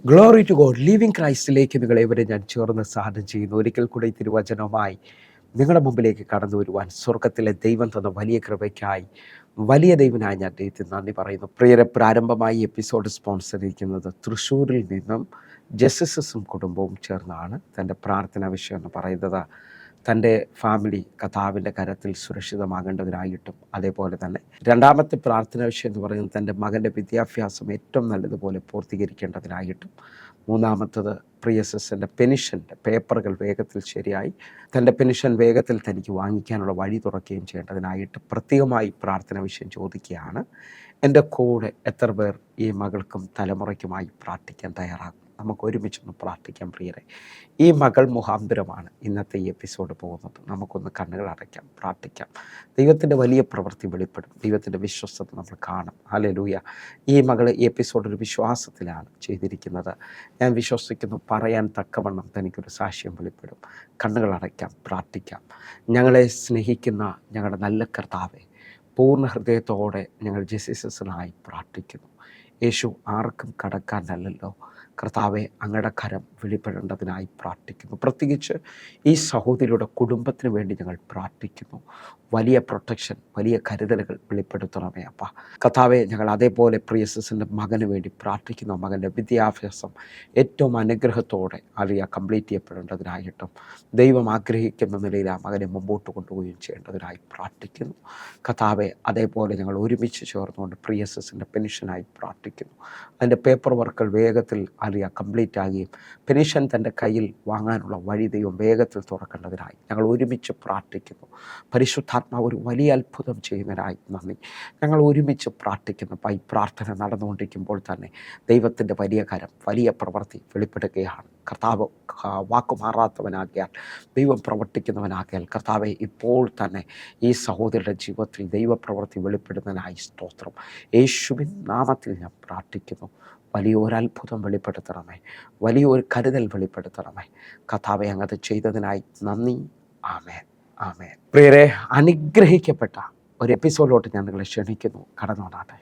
Glory to God. Living ക്രൈസ്റ്റിലേക്ക് നിങ്ങളേവരെ ഞാൻ ചേർന്ന് സാധനം ചെയ്യുന്നു. ഒരിക്കൽ കൂടി തിരുവചനവുമായി നിങ്ങളുടെ മുമ്പിലേക്ക് കടന്നു വരുവാൻ സ്വർഗത്തിലെ ദൈവം തന്ന വലിയ കൃപയ്ക്കായി വലിയ ദൈവനായി ഞാൻ ദൈവത്തിന് നന്ദി പറയുന്നു. പ്രിയരെ, പ്രാരംഭമായി എപ്പിസോഡ് സ്പോൺസർ ചെയ്യുന്നത് തൃശ്ശൂരിൽ നിന്നും ജസ്റ്റിസസും കുടുംബവും ചേർന്നാണ്. തൻ്റെ പ്രാർത്ഥന വിഷയം എന്ന് പറയുന്നത് തൻ്റെ ഫാമിലി കർത്താവിൻ്റെ കരത്തിൽ സുരക്ഷിതമാകേണ്ടതിനായിട്ടും, അതേപോലെ തന്നെ രണ്ടാമത്തെ പ്രാർത്ഥന വിഷയം എന്ന് പറയുന്നത് തൻ്റെ മകൻ്റെ വിദ്യാഭ്യാസം ഏറ്റവും നല്ലതുപോലെ പൂർത്തീകരിക്കേണ്ടതിനായിട്ടും, മൂന്നാമത്തത് പ്രിയസസിൻ്റെ പെൻഷൻ്റെ പേപ്പറുകൾ വേഗത്തിൽ ശരിയായി തൻ്റെ പെൻഷൻ വേഗത്തിൽ തനിക്ക് വാങ്ങിക്കാനുള്ള വഴി തുറക്കുകയും ചെയ്യേണ്ടതിനായിട്ട് പ്രത്യേകമായി പ്രാർത്ഥന വിഷയം ചോദിക്കുകയാണ്. എൻ്റെ കൂടെ എത്ര പേർ ഈ മകൾക്കും തലമുറയ്ക്കുമായി പ്രാർത്ഥിക്കാൻ തയ്യാറാകും? നമുക്ക് ഒരുമിച്ചൊന്ന് പ്രാർത്ഥിക്കാം. പ്രിയരെ, ഈ മകൾ മുഖാന്തരമാണ് ഇന്നത്തെ ഈ എപ്പിസോഡ് പോകുന്നത്. നമുക്കൊന്ന് കണ്ണുകൾ അടയ്ക്കാം, പ്രാർത്ഥിക്കാം. ദൈവത്തിൻ്റെ വലിയ പ്രവൃത്തി വെളിപ്പെടും. ദൈവത്തിൻ്റെ വിശ്വസ്തത നമ്മൾ കാണും. ഹല്ലേലൂയ. ഈ മകൾ ഈ എപ്പിസോഡ് ഒരു വിശ്വാസത്തിലാണ് ചെയ്തിരിക്കുന്നത്. ഞാൻ വിശ്വസിക്കുന്നു പറയാൻ തക്കവണ്ണം തനിക്കൊരു സാക്ഷ്യം വെളിപ്പെടും. കണ്ണുകൾ അടയ്ക്കാം, പ്രാർത്ഥിക്കാം. ഞങ്ങളെ സ്നേഹിക്കുന്ന ഞങ്ങളുടെ നല്ല കർത്താവേ, പൂർണ്ണ ഹൃദയത്തോടെ ഞങ്ങൾ ജെസിസസിനായി പ്രാർത്ഥിക്കുന്നു. യേശു ആർക്കും കടക്കാനല്ലല്ലോ കർത്താവെ, അങ്ങയുടെ കരം വെളിപ്പെടേണ്ടതിനായി പ്രാർത്ഥിക്കുന്നു. പ്രത്യേകിച്ച് ഈ സഹോദരിയുടെ കുടുംബത്തിന് വേണ്ടി ഞങ്ങൾ പ്രാർത്ഥിക്കുന്നു. വലിയ പ്രൊട്ടക്ഷൻ, വലിയ കരുതലുകൾ വെളിപ്പെടുത്തണമേ അപ്പ. കർത്താവെ, ഞങ്ങൾ അതേപോലെ പ്രിയസസിൻ്റെ മകന് വേണ്ടി പ്രാർത്ഥിക്കുന്നു. മകൻ്റെ വിദ്യാഭ്യാസം ഏറ്റവും അനുഗ്രഹത്തോടെ കംപ്ലീറ്റ് ചെയ്യപ്പെടേണ്ടതിനായിട്ടും ദൈവം ആഗ്രഹിക്കുന്ന നിലയിൽ ആ മകനെ മുമ്പോട്ട് കൊണ്ടുപോവുകയും ചെയ്യേണ്ടതിനായി പ്രാർത്ഥിക്കുന്നു. കർത്താവെ, അതേപോലെ ഞങ്ങൾ ഒരുമിച്ച് ചേർന്നുകൊണ്ട് പ്രിയസസിൻ്റെ പെൻഷനായി പ്രാർത്ഥിക്കുന്നു. അതിൻ്റെ പേപ്പർ വർക്കുകൾ വേഗത്തിൽ കംപ്ലീറ്റ് ആകുകയും പെൻഷൻ തൻ്റെ കയ്യിൽ വാങ്ങാനുള്ള വഴി ദൈവം വേഗത്തിൽ തുറക്കേണ്ടതിനായി ഞങ്ങൾ ഒരുമിച്ച് പ്രാർത്ഥിക്കുന്നു. പരിശുദ്ധാത്മാവ് ഒരു വലിയ അത്ഭുതം ചെയ്യുന്നതിനായി നന്ദി. ഞങ്ങൾ ഒരുമിച്ച് പ്രാർത്ഥിക്കുന്നു. ഈ പ്രാർത്ഥന നടന്നുകൊണ്ടിരിക്കുമ്പോൾ തന്നെ ദൈവത്തിൻ്റെ വലിയ കരം, വലിയ പ്രവൃത്തി വെളിപ്പെടുകയാണ്. കർത്താവ് വാക്കുമാറാത്തവനാകിയാൽ, ദൈവം പ്രവർത്തിക്കുന്നവനാകിയാൽ, കർത്താവെ ഇപ്പോൾ തന്നെ ഈ സഹോദരിയുടെ ജീവിതത്തിൽ ദൈവപ്രവൃത്തി വെളിപ്പെടുന്നതിനായി സ്തോത്രം. യേശുവിൻ നാമത്തിൽ ഞാൻ പ്രാർത്ഥിക്കുന്നു. വലിയൊരത്ഭുതം വെളിപ്പെടുത്തണമേ, വലിയൊരു കരുതൽ വെളിപ്പെടുത്തണമേ. കർത്താവെ, അങ്ങത് ചെയ്തതിനായി നന്ദി. ആമേൻ, ആമേൻ. പ്രിയരെ, അനുഗ്രഹിക്കപ്പെട്ട ഒരു എപ്പിസോഡിലോട്ട് ഞാൻ നിങ്ങളെ ക്ഷണിക്കുന്നു. കടന്നോടാട്ടെ.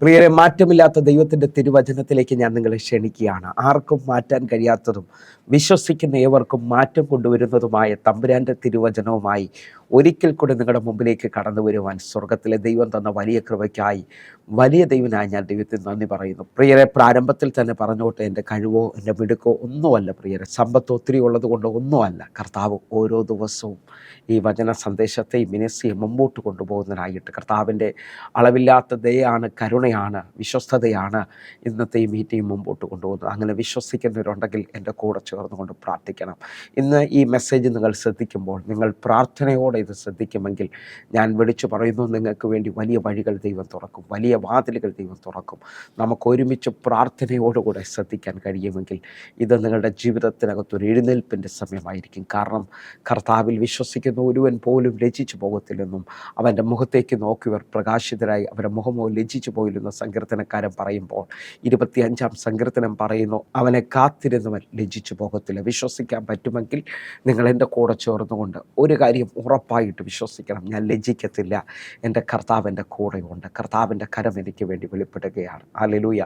പ്രിയരെ, മാറ്റമില്ലാത്ത ദൈവത്തിൻ്റെ തിരുവചനത്തിലേക്ക് ഞാൻ നിങ്ങളെ ക്ഷണിക്കുകയാണ്. ആർക്കും മാറ്റാൻ കഴിയാത്തതും വിശ്വസിക്കുന്ന ഏവർക്കും മാറ്റം കൊണ്ടുവരുന്നതുമായ തമ്പുരാൻ്റെ തിരുവചനവുമായി ഒരിക്കൽ കൂടി നിങ്ങളുടെ മുമ്പിലേക്ക് കടന്നു വരുവാൻ സ്വർഗത്തിലെ ദൈവം തന്ന വലിയ കൃപയ്ക്കായി വലിയ ദൈവനായി ഞാൻ ദൈവത്തിന് നന്ദി പറയുന്നു. പ്രിയരെ, പ്രാരംഭത്തിൽ തന്നെ പറഞ്ഞോട്ടെ, എൻ്റെ കഴിവോ എൻ്റെ മിടുക്കോ ഒന്നുമല്ല പ്രിയരെ, സമ്പത്ത് ഒത്തിരി ഉള്ളത് കൊണ്ട് ഒന്നുമല്ല. കർത്താവ് ഓരോ ദിവസവും ഈ വചന സന്ദേശത്തെ, ഈ മിനിസ്ട്രിയെ മുമ്പോട്ട് കൊണ്ടുപോകുന്നതിനായിട്ട് കർത്താവിൻ്റെ അളവില്ലാത്ത ദയയാണ്, കരുണയാണ്, വിശ്വസ്തതയാണ് ഇന്നത്തെ ഈ മീറ്റിംഗ് മുമ്പോട്ട് കൊണ്ടുപോകുന്നത്. അങ്ങനെ വിശ്വസിക്കുന്നവരുണ്ടെങ്കിൽ എൻ്റെ കൂടെ ചേർന്നുകൊണ്ട് പ്രാർത്ഥിക്കണം. ഇന്ന് ഈ മെസ്സേജ് നിങ്ങൾ ശ്രദ്ധിക്കുമ്പോൾ, നിങ്ങൾ പ്രാർത്ഥനയോടെ ഇത് ശ്രദ്ധിക്കുമെങ്കിൽ ഞാൻ വിളിച്ചു പറയുന്നു, നിങ്ങൾക്ക് വേണ്ടി വലിയ വഴികൾ ദൈവം തുറക്കും, വലിയ വാതിലുകൾ ദൈവം തുറക്കും. നമുക്ക് ഒരുമിച്ച് പ്രാർത്ഥനയോടുകൂടെ ശ്രദ്ധിക്കാൻ കഴിയുമെങ്കിൽ ഇത് നിങ്ങളുടെ ജീവിതത്തിനകത്തൊരു എഴുന്നേൽപ്പിൻ്റെ സമയമായിരിക്കും. കാരണം കർത്താവിൽ വിശ്വസിക്കുന്ന ഒരുവൻ പോലും ലജ്ജിച്ചു പോകത്തില്ലെന്നും അവൻ്റെ മുഖത്തേക്ക് നോക്കിയവർ പ്രകാശിതരായി അവരുടെ മുഖമോ ലജ്ജിച്ചു പോയില്ലെന്ന് സങ്കീർത്തനക്കാരൻ പറയുമ്പോൾ 25-ാം സങ്കീർത്തനം പറയുന്നു, അവനെ കാത്തിരുന്നവൻ ലജ്ജിച്ചു പോകത്തില്ല. വിശ്വസിക്കാൻ പറ്റുമെങ്കിൽ നിങ്ങൾ എൻ്റെ കൂടെ ചേർന്നുകൊണ്ട് ഒരു കാര്യം ഉറപ്പായിട്ട് വിശ്വസിക്കണം, ഞാൻ ലജ്ജിക്കത്തില്ല, എൻ്റെ കർത്താവ് എൻ്റെ കൂടെയുണ്ട്, കർത്താവിൻ്റെ കരം എനിക്ക് വേണ്ടി വെളിപ്പെടുകയാണ്. ഹല്ലേലൂയ.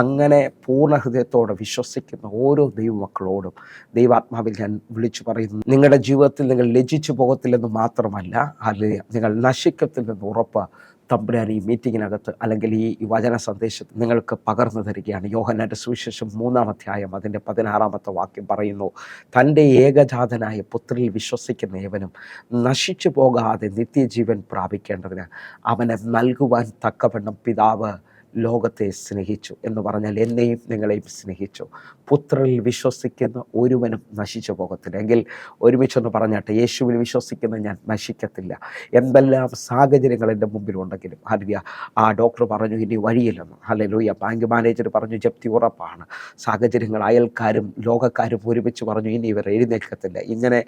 അങ്ങനെ പൂർണ്ണ ഹൃദയത്തോടെ വിശ്വസിക്കുന്ന ഓരോ ദൈവമക്കളോടും ദൈവാത്മാവിൽ ഞാൻ വിളിച്ചു പറയുന്നു, നിങ്ങളുടെ ജീവിതത്തിൽ നിങ്ങൾ ലജ്ജിച്ചു പോകത്തില്ലെന്ന് മാത്രമല്ല, ഹല്ലേലൂയ, നിങ്ങൾ നശിക്കത്തില്ലെന്ന് ഉറപ്പ് തമ്പുരാൻ ഈ മീറ്റിങ്ങിനകത്ത് അല്ലെങ്കിൽ ഈ വചന സന്ദേശത്തിൽ നിങ്ങൾക്ക് പകർന്നു തരികയാണ്. യോഹന്നാൻ്റെ സുവിശേഷം 3-ാം അധ്യായം അതിൻ്റെ 16-ാമത്തെ വാക്യം പറയുന്നു, തൻ്റെ ഏകജാതനായ പുത്രനിൽ വിശ്വസിക്കുന്ന ഏവനും നശിച്ചു പോകാതെ നിത്യജീവൻ പ്രാപിക്കേണ്ടതിന് അവനെ നൽകുവാൻ തക്കവണ്ണം പിതാവ് ലോകത്തെ സ്നേഹിച്ചു എന്ന് പറഞ്ഞാൽ എന്നെയും നിങ്ങളെയും സ്നേഹിച്ചു. പുത്രനിൽ വിശ്വസിക്കുന്ന ഒരുവനും നശിച്ചു പോകത്തില്ല. എങ്കിൽ ഒരുമിച്ചൊന്ന് പറഞ്ഞാട്ടെ, യേശുവിൽ വിശ്വസിക്കുന്ന ഞാൻ നശിക്കത്തില്ല. എന്തെല്ലാം സാഹചര്യങ്ങൾ എൻ്റെ മുമ്പിലുണ്ടെങ്കിലും, ഹല്ലേലൂയ, ആ ഡോക്ടർ പറഞ്ഞു ഇനി വഴിയില്ലെന്ന്, ഹല്ലേലൂയ, ബാങ്ക് മാനേജർ പറഞ്ഞു ജപ്തി ഉറപ്പാണ്, സാഹചര്യങ്ങൾ അയൽക്കാരും ലോകക്കാരും ഒരുമിച്ച് പറഞ്ഞു ഇനി ഇവർ എഴുന്നേൽക്കത്തില്ല. ഇങ്ങനെ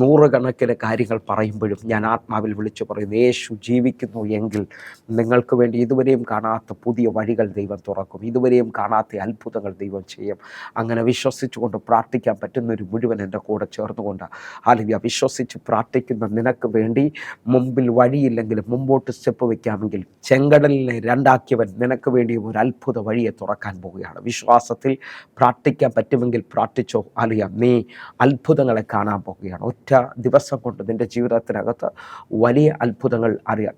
നൂറുകണക്കിന് കാര്യങ്ങൾ പറയുമ്പോഴും ഞാൻ ആത്മാവിൽ വിളിച്ചു പറയുന്നു, യേശു ജീവിക്കുന്നു എങ്കിൽ നിങ്ങൾക്ക് വേണ്ടി ഇതുവരെയും കാണാത്ത പുതിയ വഴികൾ ദൈവം തുറക്കും. ഇതുവരെയും കാണാത്ത അത്ഭുതങ്ങൾ ദൈവം ചെയ്യും. അങ്ങനെ വിശ്വസിച്ചുകൊണ്ട് പ്രാർത്ഥിക്കാൻ പറ്റുന്നൊരു മുഴുവൻ എൻ്റെ കൂടെ ചേർന്നുകൊണ്ട് ഹല്ലേലൂയ വിശ്വസിച്ച് പ്രാർത്ഥിക്കുന്ന നിനക്ക് വേണ്ടി മുമ്പിൽ വഴിയില്ലെങ്കിലും മുമ്പോട്ട് സ്റ്റെപ്പ് വയ്ക്കാമെങ്കിൽ ചെങ്കടലിനെ രണ്ടാക്കിയവൻ നിനക്ക് വേണ്ടി ഒരു അത്ഭുത വഴിയെ തുറക്കാൻ പോവുകയാണ്. വിശ്വാസത്തിൽ പ്രാർത്ഥിക്കാൻ പറ്റുമെങ്കിൽ പ്രാർത്ഥിച്ചോ. ഹല്ലേലൂയ നീ അത്ഭുതങ്ങളെ കാണാൻ പോവുകയാണ്. ഒറ്റ ദിവസം കൊണ്ട് നിൻ്റെ ജീവിതത്തിനകത്ത് വലിയ അത്ഭുതങ്ങൾ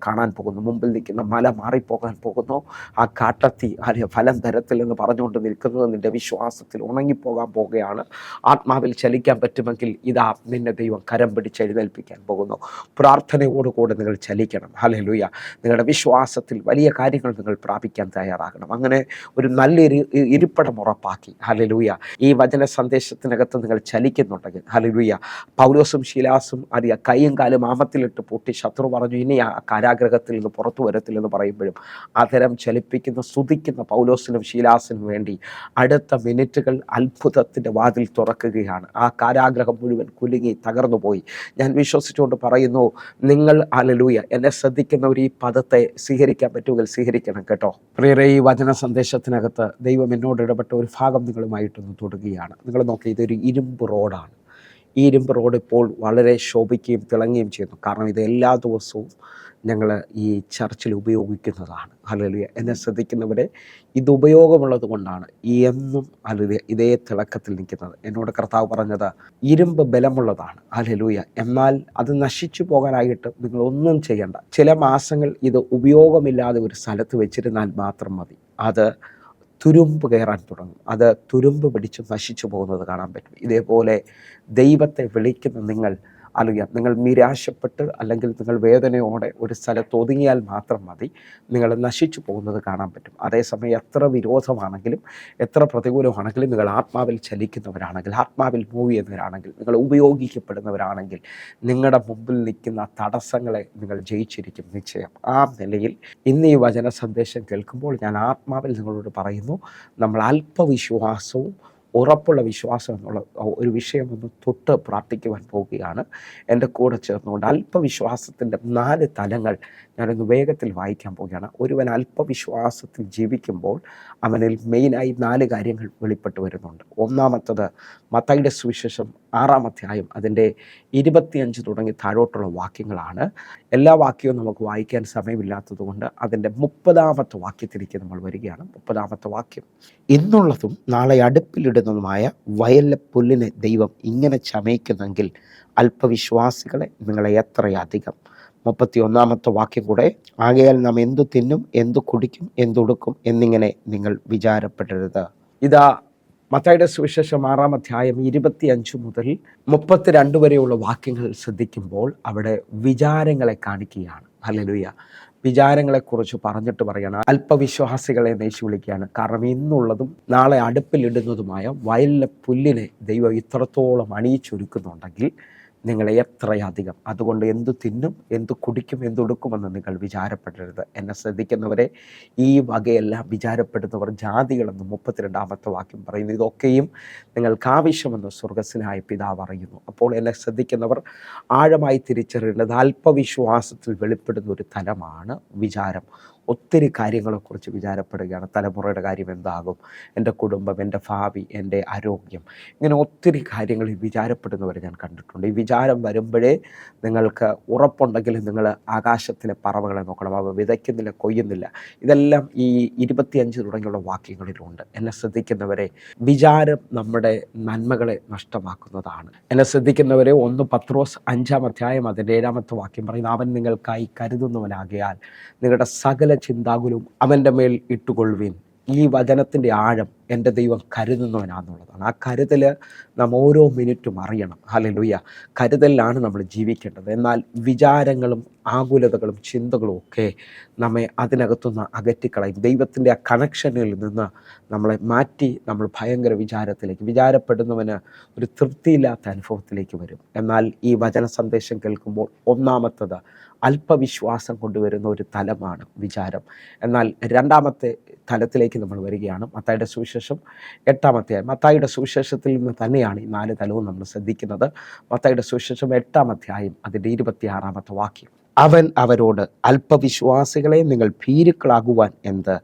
കാണാൻ പോകുന്നു. മുമ്പിൽ നിൽക്കുന്ന മല മാറിപ്പോകാൻ പോകുന്നു. ആ കാട്ടത്തി ഫലം തരത്തില്ലെന്ന് പറഞ്ഞുകൊണ്ട് നിൽക്കുന്നത് നിൻ്റെ വിശ്വാസത്തിൽ ഉണങ്ങിപ്പോകാൻ പോവുകയാണ്. ആത്മാവിൽ ചലിക്കാൻ പറ്റുമെങ്കിൽ ഇതാ നിന്നെ ദൈവം കരം പിടിച്ച് എഴുന്നേൽപ്പിക്കാൻ പോകുന്നു. പ്രാർത്ഥനയോടുകൂടെ നിങ്ങൾ ചലിക്കണം. ഹല്ലേലൂയ. നിങ്ങളുടെ വിശ്വാസത്തിൽ വലിയ കാര്യങ്ങൾ നിങ്ങൾ പ്രാപിക്കാൻ തയ്യാറാകണം. അങ്ങനെ ഒരു നല്ലൊരു ഇരിപ്പിടം ഉറപ്പാക്കി ഹല്ലേലൂയ ഈ വചന സന്ദേശത്തിനകത്ത് നിങ്ങൾ ചലിക്കുന്നുണ്ടെങ്കിൽ ഹല്ലേലൂയ പൗലോസും ശീലാസും കൈയും കാലും ആമത്തിലിട്ട് പൂട്ടി ശത്രു പറഞ്ഞു ഇനി ആ കാരാഗ്രഹത്തിൽ നിന്ന് പുറത്തു വരത്തില്ലെന്ന് പറയുമ്പോഴും അതരം ചലിപ്പിക്കുന്ന സ്തുതിക്കുന്ന പൗലോസിനും ശീലാസിനും വേണ്ടി അടുത്ത മിനിറ്റുകൾ അത്ഭുതത്തിൻ്റെ വാതിൽ തുറക്കുകയാണ്. ആ കാരാഗ്രഹം മുഴുവൻ കുലുങ്ങി തകർന്നു പോയി. ഞാൻ വിശ്വസിച്ചുകൊണ്ട് പറയുന്നു, നിങ്ങൾ ഹല്ലേലൂയ എന്നെ ശ്രദ്ധിക്കുന്നവർ ഈ പദത്തെ സ്വീകരിക്കാൻ പറ്റുമെങ്കിൽ സ്വീകരിക്കണം കേട്ടോ. പ്രിയരേ, ഈ വചന സന്ദേശത്തിനകത്ത് ദൈവം എന്നോട് ഇടപെട്ട ഒരു ഭാഗം നിങ്ങളുമായിട്ടൊന്ന് തൊടുകയാണ്. നിങ്ങൾ നോക്കി, ഇതൊരു ഇരുമ്പ് റോഡാണ്. ഈ ഇരുമ്പ് റോഡ് ഇപ്പോൾ വളരെ ശോഭിക്കുകയും തിളങ്ങുകയും ചെയ്യുന്നു. കാരണം ഇത് എല്ലാ ദിവസവും ഞങ്ങൾ ഈ ചർച്ചിൽ ഉപയോഗിക്കുന്നതാണ്. ഹല്ലേലൂയ. എന്നെ ശ്രദ്ധിക്കുന്നവരെ, ഇത് ഉപയോഗമുള്ളത് കൊണ്ടാണ് എന്നും ഹല്ലേലൂയ ഇതേ തിളക്കത്തിൽ നിൽക്കുന്നത്. എന്നോട് കർത്താവ് പറഞ്ഞത് ഇരുമ്പ് ബലമുള്ളതാണ്. ഹല്ലേലൂയ. എന്നാൽ അത് നശിച്ചു പോകാനായിട്ട് നിങ്ങളൊന്നും ചെയ്യണ്ട. ചില മാസങ്ങൾ ഇത് ഉപയോഗമില്ലാതെ ഒരു സ്ഥലത്ത് വെച്ചിരുന്നാൽ മാത്രം മതി. അത് തുരുമ്പ് കയറാൻ തുടങ്ങും. അത് തുരുമ്പ് പിടിച്ച് നശിച്ചു പോകുന്നത് കാണാൻ പറ്റും. ഇതേപോലെ ദൈവത്തെ വിളിക്കുന്ന നിങ്ങൾ നിരാശപ്പെട്ട് അല്ലെങ്കിൽ നിങ്ങൾ വേദനയോടെ ഒരു സ്ഥലത്ത് ഒതുങ്ങിയാൽ മാത്രം മതി, നിങ്ങൾ നശിച്ചു പോകുന്നത് കാണാൻ പറ്റും. അതേസമയം എത്ര വിരോധമാണെങ്കിലും എത്ര പ്രതികൂലമാണെങ്കിലും നിങ്ങൾ ആത്മാവിൽ ചലിക്കുന്നവരാണെങ്കിൽ, ആത്മാവിൽ മൂവ് ചെയ്യുന്നവരാണെങ്കിൽ, നിങ്ങൾ ഉപയോഗിക്കപ്പെടുന്നവരാണെങ്കിൽ നിങ്ങളുടെ മുമ്പിൽ നിൽക്കുന്ന തടസ്സങ്ങളെ നിങ്ങൾ ജയിച്ചിരിക്കും നിശ്ചയം. ആ നിലയിൽ ഇന്ന് ഈ വചന സന്ദേശം കേൾക്കുമ്പോൾ ഞാൻ ആത്മാവിൽ നിങ്ങളോട് പറയുന്നു, നമ്മൾ അല്പവിശ്വാസവും ഉറപ്പുള്ള വിശ്വാസം എന്നുള്ള ഒരു വിഷയം ഒന്ന് തൊട്ട് പ്രാർത്ഥിക്കുവാൻ പോവുകയാണ്. എൻ്റെ കൂടെ ചേർന്നുകൊണ്ട് അല്പവിശ്വാസത്തിൻ്റെ 4 തലങ്ങൾ ഞാനൊന്ന് വേഗത്തിൽ വായിക്കാൻ പോവുകയാണ്. ഒരുവൻ അല്പവിശ്വാസത്തിൽ ജീവിക്കുമ്പോൾ അവനിൽ മെയിനായി 4 കാര്യങ്ങൾ വെളിപ്പെട്ട് വരുന്നുണ്ട്. ഒന്നാമത്തത് മത്തായിയുടെ സുവിശേഷം 6-ാം അധ്യായം അതിൻ്റെ 25 തുടങ്ങി താഴോട്ടുള്ള വാക്യങ്ങളാണ്. എല്ലാ വാക്യവും നമുക്ക് വായിക്കാൻ സമയമില്ലാത്തത് കൊണ്ട് അതിൻ്റെ 30-ാമത്തെ വാക്യത്തിലേക്ക് നമ്മൾ വരികയാണ്. 30-ാമത്തെ വാക്യം, ഇന്നുള്ളതും നാളെ അടുപ്പിലിടുന്നതുമായ വയലിലെ പുല്ലിനെ ദൈവം ഇങ്ങനെ ചമയ്ക്കുന്നെങ്കിൽ അല്പവിശ്വാസികളെ നിങ്ങളെ എത്രയധികം. 31-ാമത്തെ വാക്യം കൂടെ, ആകയാൽ നാം എന്തു തിന്നും എന്തു കുടിക്കും എന്തുടുക്കും എന്നിങ്ങനെ നിങ്ങൾ വിചാരപ്പെടരുത്. ഇതാ മത്തായിയുടെ സുവിശേഷം 6-ാം അധ്യായം 25 മുതൽ 32 വരെയുള്ള വാക്യങ്ങൾ ശ്രദ്ധിക്കുമ്പോൾ അവിടെ വിചാരങ്ങളെ കാണിക്കുകയാണ്. ഹല്ലേലൂയ. വിചാരങ്ങളെക്കുറിച്ച് പറഞ്ഞിട്ട് പറയണം, അല്പവിശ്വാസികളെ യേശു വിളിക്കുകയാണ്. കാരണം ഇന്നുള്ളതും നാളെ അടുപ്പിലിടുന്നതുമായ വയലിലെ പുല്ലിനെ ദൈവം ഇത്രത്തോളം അണിയിച്ചൊരുക്കുന്നുണ്ടെങ്കിൽ നിങ്ങളെ എത്രയധികം. അതുകൊണ്ട് എന്തു തിന്നും എന്തു കുടിക്കും എന്തുടുക്കുമെന്ന് നിങ്ങൾ വിചാരപ്പെടരുത്. എന്നെ ശ്രദ്ധിക്കുന്നവരെ, ഈ വകയെല്ലാം വിചാരപ്പെടുന്നവർ ജാതികളെന്ന് 32-ാമത്തെ വാക്യം പറയുന്നു. ഇതൊക്കെയും നിങ്ങൾക്ക് ആവശ്യമെന്ന് സ്വർഗസ്വനായ പിതാവ് അറിയുന്നു. അപ്പോൾ എന്നെ ശ്രദ്ധിക്കുന്നവർ ആഴമായി തിരിച്ചറിയേണ്ടത് അല്പവിശ്വാസത്തിൽ വെളിപ്പെടുന്ന ഒരു തലമാണ് വിചാരം. ഒത്തിരി കാര്യങ്ങളെക്കുറിച്ച് വിചാരപ്പെടുകയാണ്. തലമുറയുടെ കാര്യം എന്താകും, എൻ്റെ കുടുംബം, എൻ്റെ ഭാവി, എൻ്റെ ആരോഗ്യം, ഇങ്ങനെ ഒത്തിരി കാര്യങ്ങളിൽ വിചാരപ്പെടുന്നവരെ ഞാൻ കണ്ടിട്ടുണ്ട്. ഈ വിചാരം വരുമ്പോഴേ നിങ്ങൾക്ക് ഉറപ്പുണ്ടെങ്കിൽ നിങ്ങൾ ആകാശത്തിലെ പറവകളെ നോക്കണം. അവ വിതയ്ക്കുന്നില്ല, കൊയ്യുന്നില്ല. ഇതെല്ലാം ഈ 25 തുടങ്ങിയുള്ള വാക്യങ്ങളിലുണ്ട്. എന്നെ ശ്രദ്ധിക്കുന്നവരെ, വിചാരം നമ്മുടെ നന്മകളെ നഷ്ടമാക്കുന്നതാണ്. എന്നെ ശ്രദ്ധിക്കുന്നവരെ, 1 പത്രോസ് 5-ാം അധ്യായം അതിൻ്റെ 7-ാമത്തെ വാക്യം പറയുന്നു, അവൻ നിങ്ങൾക്കായി കരുതുന്നവനാകയാൽ നിങ്ങളുടെ സകല ചിന്താകുലവും അവൻ്റെ മേൽ ഇട്ടുകൊള്ളുവിൻ. ഈ വചനത്തിൻ്റെ ആഴം എൻ്റെ ദൈവം കരുതുന്നവനാണെന്നുള്ളതാണ്. ആ കരുതൽ നാം ഓരോ മിനിറ്റും അറിയണം. ഹല്ലേലൂയ. കരുതലിലാണ് നമ്മൾ ജീവിക്കേണ്ടത്. എന്നാൽ വിചാരങ്ങളും ആകുലതകളും ചിന്തകളും ഒക്കെ നമ്മെ അതിനകത്തുനിന്ന് അകറ്റിക്കളയും. ദൈവത്തിൻ്റെ ആ കണക്ഷനിൽ നിന്ന് നമ്മളെ മാറ്റി നമ്മൾ ഭയങ്കര വിചാരത്തിലേക്ക്, വിചാരപ്പെടുന്നവന് ഒരു തൃപ്തിയില്ലാത്ത അനുഭവത്തിലേക്ക് വരും. എന്നാൽ ഈ വചന സന്ദേശം കേൾക്കുമ്പോൾ ഒന്നാമത്തത് അല്പവിശ്വാസം കൊണ്ടുവരുന്ന ഒരു തലമാണ് വിചാരം. എന്നാൽ 2-ാമത്തെ തലത്തിലേക്ക് നമ്മൾ വരികയാണ്. മത്തായിയുടെ സുവിശേഷം 8-ാം അധ്യായം. മത്തായിയുടെ സുവിശേഷത്തിൽ നിന്ന് തന്നെയാണ് ഈ 4 തലവും നമ്മൾ ശ്രദ്ധിക്കുന്നത്. മത്തായിയുടെ സുവിശേഷം 8-ാം അധ്യായം അതിൻ്റെ 26-ാമത്തെ വാക്യം, അവൻ അവരോട്, അല്പവിശ്വാസികളെ നിങ്ങൾ ഭീരുക്കളാകുവാൻ എന്ത്,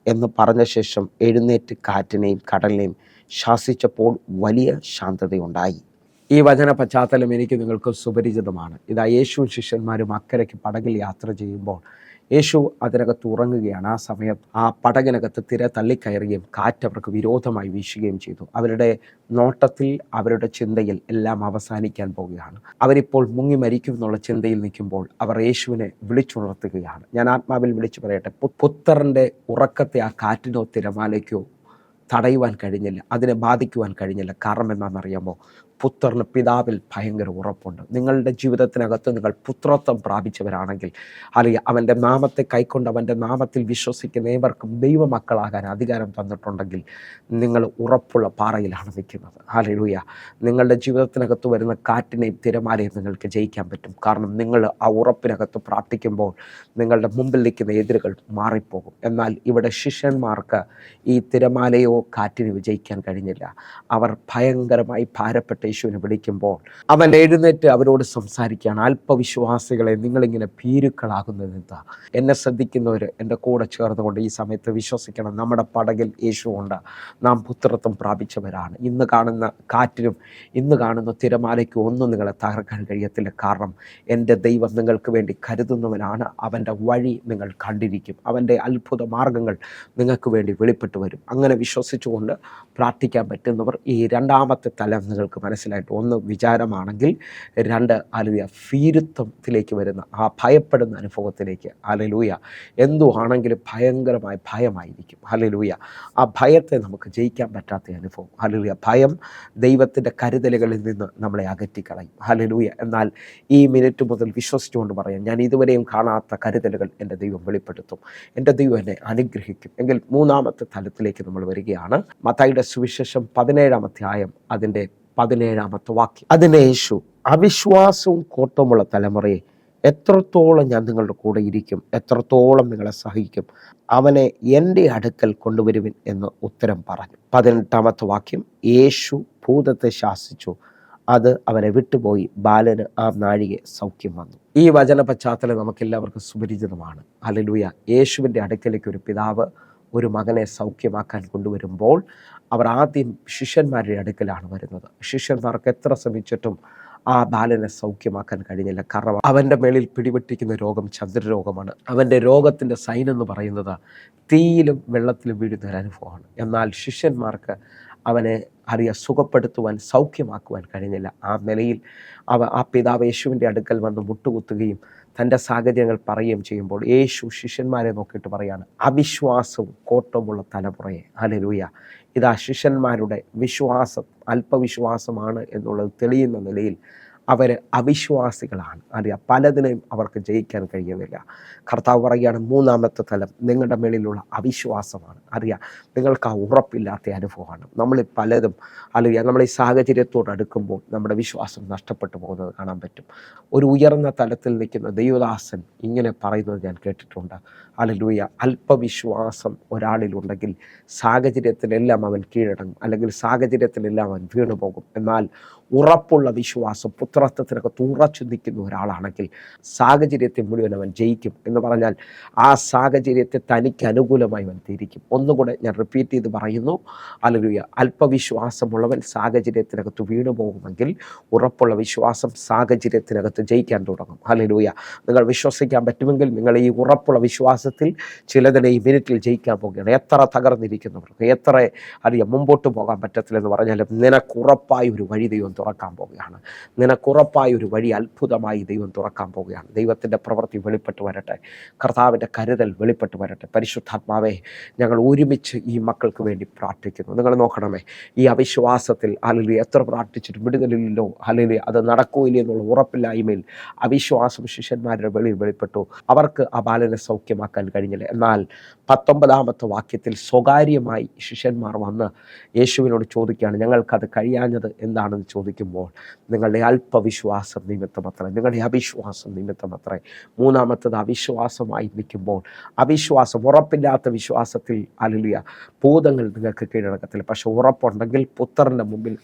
എന്ന് പറഞ്ഞ ശേഷം എഴുന്നേറ്റ് കാറ്റിനെയും കടലിനെയും ശാസിച്ചപ്പോൾ വലിയ ശാന്തതയുണ്ടായി. ഈ വചന പശ്ചാത്തലം എനിക്ക് നിങ്ങൾക്ക് സുപരിചിതമാണ്. ഇതാ യേശുവും ശിഷ്യന്മാരും അക്കരയ്ക്ക് പടകിൽ യാത്ര ചെയ്യുമ്പോൾ യേശു അതിനകത്ത് ഉറങ്ങുകയാണ്. ആ സമയത്ത് ആ പടകിനകത്ത് തിര തള്ളിക്കയറുകയും കാറ്റ് അവർക്ക് വിരോധമായി വീശുകയും ചെയ്തു. അവരുടെ നോട്ടത്തിൽ, അവരുടെ ചിന്തയിൽ എല്ലാം അവസാനിക്കാൻ പോവുകയാണ്. അവരിപ്പോൾ മുങ്ങി മരിക്കും എന്നുള്ള ചിന്തയിൽ നിൽക്കുമ്പോൾ അവർ യേശുവിനെ വിളിച്ചുണർത്തുകയാണ്. ഞാൻ ആത്മാവിൽ വിളിച്ചു പറയട്ടെ, പുത്രൻ്റെ ഉറക്കത്തെ ആ കാറ്റിനോ തിരമാലയ്ക്കോ തടയുവാൻ കഴിഞ്ഞില്ല, അതിനെ ബാധിക്കുവാൻ കഴിഞ്ഞില്ല. കാരണം എന്താണെന്നറിയാമോ? പുത്രന് പിതാവിൽ ഭയങ്കര ഉറപ്പുണ്ട്. നിങ്ങളുടെ ജീവിതത്തിനകത്ത് നിങ്ങൾ പുത്രത്വം പ്രാപിച്ചവരാണെങ്കിൽ, അല്ലെങ്കിൽ അവൻ്റെ നാമത്തെ കൈക്കൊണ്ട് അവൻ്റെ നാമത്തിൽ വിശ്വസിക്കുന്ന ഏവർക്കും ദൈവമക്കളാകാൻ അധികാരം തന്നിട്ടുണ്ടെങ്കിൽ നിങ്ങൾ ഉറപ്പുള്ള പാറയിലാണ് നിൽക്കുന്നത്. ഹല്ലേലൂയ. നിങ്ങളുടെ ജീവിതത്തിനകത്ത് വരുന്ന കാറ്റിനെയും തിരമാലയും നിങ്ങൾക്ക് ജയിക്കാൻ പറ്റും. കാരണം നിങ്ങൾ ആ ഉറപ്പിനകത്ത് പ്രാർത്ഥിക്കുമ്പോൾ നിങ്ങളുടെ മുമ്പിൽ നിൽക്കുന്ന എതിരുകൾ മാറിപ്പോകും. എന്നാൽ ഇവിടെ ശിഷ്യന്മാർക്ക് ഈ തിരമാലയോ കാറ്റിനെ വിജയിക്കാൻ കഴിഞ്ഞില്ല. അവർ ഭയങ്കരമായി ഭാരപ്പെട്ട യേശുവിനെ വിളിക്കുമ്പോൾ അവൻ എഴുന്നേറ്റ് അവരോട് സംസാരിക്കുകയാണ്. അല്പവിശ്വാസികളെ, നിങ്ങളിങ്ങനെ ഭീരുക്കളാകുന്നത് എന്താ? എന്നെ ശ്രദ്ധിക്കുന്നവർ എൻ്റെ കൂടെ ചേർന്നുകൊണ്ട് ഈ സമയത്ത് വിശ്വസിക്കണം, നമ്മുടെ പടകിൽ യേശുവുണ്ട്. നാം പുത്രത്വം പ്രാപിച്ചവരാണ്. ഇന്ന് കാണുന്ന കാറ്റിനും ഇന്ന് കാണുന്ന തിരമാലയ്ക്കും ഒന്നും നിങ്ങളെ തകർക്കാൻ കഴിയത്തില്ല. കാരണം എൻ്റെ ദൈവം നിങ്ങൾക്ക് വേണ്ടി കരുതുന്നവനാണ്. അവൻ്റെ വഴി നിങ്ങൾ കണ്ടിരിക്കും. അവൻ്റെ അത്ഭുത മാർഗങ്ങൾ നിങ്ങൾക്ക് വേണ്ടി വെളിപ്പെട്ട് വരും. അങ്ങനെ വിശ്വസിച്ചുകൊണ്ട് പ്രാർത്ഥിക്കാൻ പറ്റുന്നവർ ഈ രണ്ടാമത്തെ തലം നിങ്ങൾക്ക് മനസ്സിലായിട്ട്, ഒന്ന് വിചാരമാണെങ്കിൽ, രണ്ട് ഭീരുത്വത്തിലേക്ക് വരുന്ന ആ ഭയപ്പെടുന്ന അനുഭവത്തിലേക്ക്. ഹല്ലേലൂയ. എന്തോ ആണെങ്കിലും ഭയങ്കരമായ ഭയമായിരിക്കും. ഹല്ലേലൂയ. ആ ഭയത്തെ നമുക്ക് ജയിക്കാൻ പറ്റാത്ത അനുഭവം. ഹല്ലേലൂയ. ഭയം ദൈവത്തിൻ്റെ കരുതലുകളിൽ നിന്ന് നമ്മളെ അകറ്റിക്കളയും. ഹല്ലേലൂയ. എന്നാൽ ഈ മിനിറ്റ് മുതൽ വിശ്വസിച്ചുകൊണ്ട് പറയാം, ഞാൻ ഇതുവരെയും കാണാത്ത കരുതലുകൾ എൻ്റെ ദൈവം വെളിപ്പെടുത്തും. എൻ്റെ ദൈവം എന്നെ അനുഗ്രഹിക്കും. എങ്കിൽ മൂന്നാമത്തെ തലത്തിലേക്ക് നമ്മൾ വരികയാണ്. മത്തായിയുടെ സുവിശേഷം 17-ാം അധ്യായം അതിൻ്റെ 17-ാമത്തെ വാക്യം. അതിനെ യേശു, അവിശ്വാസവും കോട്ടവുമുള്ള തലമുറയെ, എത്രത്തോളം ഞാൻ നിങ്ങളുടെ കൂടെ ഇരിക്കും, എത്രത്തോളം നിങ്ങളെ സഹിക്കും, അവനെ എൻ്റെ അടുക്കൽ കൊണ്ടുവരുവിൻ എന്ന് ഉത്തരം പറഞ്ഞു. 18-ാമത്തെ വാക്യം. യേശു ഭൂതത്തെ ശാസിച്ചു, അത് അവനെ വിട്ടുപോയി, ബാലന് ആ നാഴികെ സൗഖ്യം വന്നു. ഈ വചന പശ്ചാത്തലം നമുക്കെല്ലാവർക്കും സുപരിചിതമാണ്. ഹല്ലേലൂയ. യേശുവിൻ്റെ അടുക്കലേക്ക് ഒരു പിതാവ് ഒരു മകനെ സൗഖ്യമാക്കാൻ കൊണ്ടുവരുമ്പോൾ അവർ ആദ്യം ശിഷ്യന്മാരുടെ അടുക്കലാണ് വരുന്നത്. ശിഷ്യന്മാർക്ക് എത്ര ശ്രമിച്ചിട്ടും ആ ബാലനെ സൗഖ്യമാക്കാൻ കഴിഞ്ഞില്ല. കാരണം അവൻ്റെ മേളിൽ പിടിപെട്ടിരിക്കുന്ന രോഗം ചന്ദ്രരോഗമാണ്. അവൻ്റെ രോഗത്തിൻ്റെ സൈൻ എന്ന് പറയുന്നത് തീയിലും വെള്ളത്തിലും വീഴുന്ന ഒരു അനുഭവമാണ്. എന്നാൽ ശിഷ്യന്മാർക്ക് അവനെ സുഖപ്പെടുത്തുവാൻ, സൗഖ്യമാക്കുവാൻ കഴിഞ്ഞില്ല. ആ നിലയിൽ ആ പിതാവ് യേശുവിൻ്റെ അടുക്കൽ വന്ന് മുട്ടുകുത്തുകയും തൻ്റെ സാഹചര്യങ്ങൾ പറയുകയും ചെയ്യുമ്പോൾ യേശു ശിഷ്യന്മാരെ നോക്കിയിട്ട് പറയാണ്, അവിശ്വാസവും കോട്ടവുമുള്ള തലമുറയെ. ഹല്ലേലൂയ. ഇതാ ശിഷ്യന്മാരുടെ വിശ്വാസം അല്പവിശ്വാസമാണ് എന്നുള്ളത് തെളിയുന്ന നിലയിൽ അവർ അവിശ്വാസികളാണ്. പലതിനെയും അവർക്ക് ജയിക്കാൻ കഴിയുന്നില്ല. കർത്താവ് പറയുകയാണ്, മൂന്നാമത്തെ തലം നിങ്ങളുടെ മേളിലുള്ള അവിശ്വാസമാണ്. നിങ്ങൾക്ക് ആ ഉറപ്പില്ലാത്ത അനുഭവമാണ്. നമ്മളിൽ പലതും നമ്മൾ ഈ സാഹചര്യത്തോട് അടുക്കുമ്പോൾ നമ്മുടെ വിശ്വാസം നഷ്ടപ്പെട്ടു പോകുന്നത് കാണാൻ പറ്റും. ഒരു ഉയർന്ന തലത്തിൽ നിൽക്കുന്ന ദൈവദാസൻ ഇങ്ങനെ പറയുന്നത് ഞാൻ കേട്ടിട്ടുണ്ട്. ഹല്ലേലൂയ. അല്പവിശ്വാസം ഒരാളിലുണ്ടെങ്കിൽ സാഹചര്യത്തിലെല്ലാം അവൻ കീഴടങ്ങും, അല്ലെങ്കിൽ സാഹചര്യത്തിലെല്ലാം അവൻ വീണുപോകും. എന്നാൽ ഉറപ്പുള്ള വിശ്വാസം, പുത്രത്വത്തിനകത്ത് ഉറച്ചു നിൽക്കുന്ന ഒരാളാണെങ്കിൽ സാഹചര്യത്തെ മുഴുവൻ അവൻ ജയിക്കും. എന്ന് പറഞ്ഞാൽ ആ സാഹചര്യത്തെ തനിക്ക് അനുകൂലമായി അവൻ തിരിക്കും. ഒന്നുകൂടെ ഞാൻ റിപ്പീറ്റ് ചെയ്ത് പറയുന്നു. ഹല്ലേലൂയ. അല്പവിശ്വാസമുള്ളവൻ സാഹചര്യത്തിനകത്ത് വീണു പോകുമെങ്കിൽ ഉറപ്പുള്ള വിശ്വാസം സാഹചര്യത്തിനകത്ത് ജയിക്കാൻ തുടങ്ങും. ഹല്ലേലൂയ. നിങ്ങൾ വിശ്വസിക്കാൻ പറ്റുമെങ്കിൽ നിങ്ങൾ ഈ ഉറപ്പുള്ള വിശ്വാസത്തിൽ ചിലതിനെ ഈ മിനിറ്റിൽ ജയിക്കാൻ പോകുകയാണ്. എത്ര തകർന്നിരിക്കുന്നവർക്ക്, എത്ര മുമ്പോട്ട് പോകാൻ പറ്റത്തില്ലെന്ന് പറഞ്ഞാലും നിനക്കുറപ്പായി ഒരു വഴി ദൈവം തുറക്കാൻ പോവുകയാണ്. നിനക്കുറപ്പായ ഒരു വഴി അത്ഭുതമായി ദൈവം തുറക്കാൻ പോവുകയാണ്. ദൈവത്തിൻ്റെ പ്രവൃത്തി വെളിപ്പെട്ട് വരട്ടെ. കർത്താവിൻ്റെ കരുതൽ വെളിപ്പെട്ട് വരട്ടെ. പരിശുദ്ധാത്മാവേ, ഞങ്ങൾ ഒരുമിച്ച് ഈ മക്കൾക്ക് വേണ്ടി പ്രാർത്ഥിക്കുന്നു. നിങ്ങൾ നോക്കണമേ, ഈ അവിശ്വാസത്തിൽ ഹല്ലേലൂയ എത്ര പ്രാർത്ഥിച്ചിട്ട് വിടുതലില്ലല്ലോ, ഹല്ലേലൂയ അത് നടക്കൂല എന്നുള്ള ഉറപ്പില്ലായ്മയിൽ അവിശ്വാസം ശിഷ്യന്മാരുടെ വെളിപ്പെട്ടു. അവർക്ക് ആ ബാലനെ സൗഖ്യമാക്കാൻ കഴിഞ്ഞില്ല. എന്നാൽ 19-ാമത്തെ വാക്യത്തിൽ സ്വകാര്യമായി ശിഷ്യന്മാർ വന്ന് യേശുവിനോട് ചോദിക്കുകയാണ്, ഞങ്ങൾക്കത് കഴിയാഞ്ഞത് എന്താണെന്ന് ചോദിക്കുക. ചോദിക്കുമ്പോൾ നിങ്ങളുടെ അല്പവിശ്വാസം നിമിത്തമത്രേ, നിങ്ങളുടെ അവിശ്വാസം നിമിത്തമത്രേ. മൂന്നാമത്തത് അവിശ്വാസമായി നിൽക്കുമ്പോൾ, അവിശ്വാസം, ഉറപ്പില്ലാത്ത വിശ്വാസത്തിൽ ഹല്ലേലൂയ ഭൂതങ്ങൾ നിങ്ങൾക്ക് കീഴടക്കത്തില്ല. പക്ഷെ ഉറപ്പുണ്ടെങ്കിൽ പുത്രൻ്റെ മുമ്പിൽ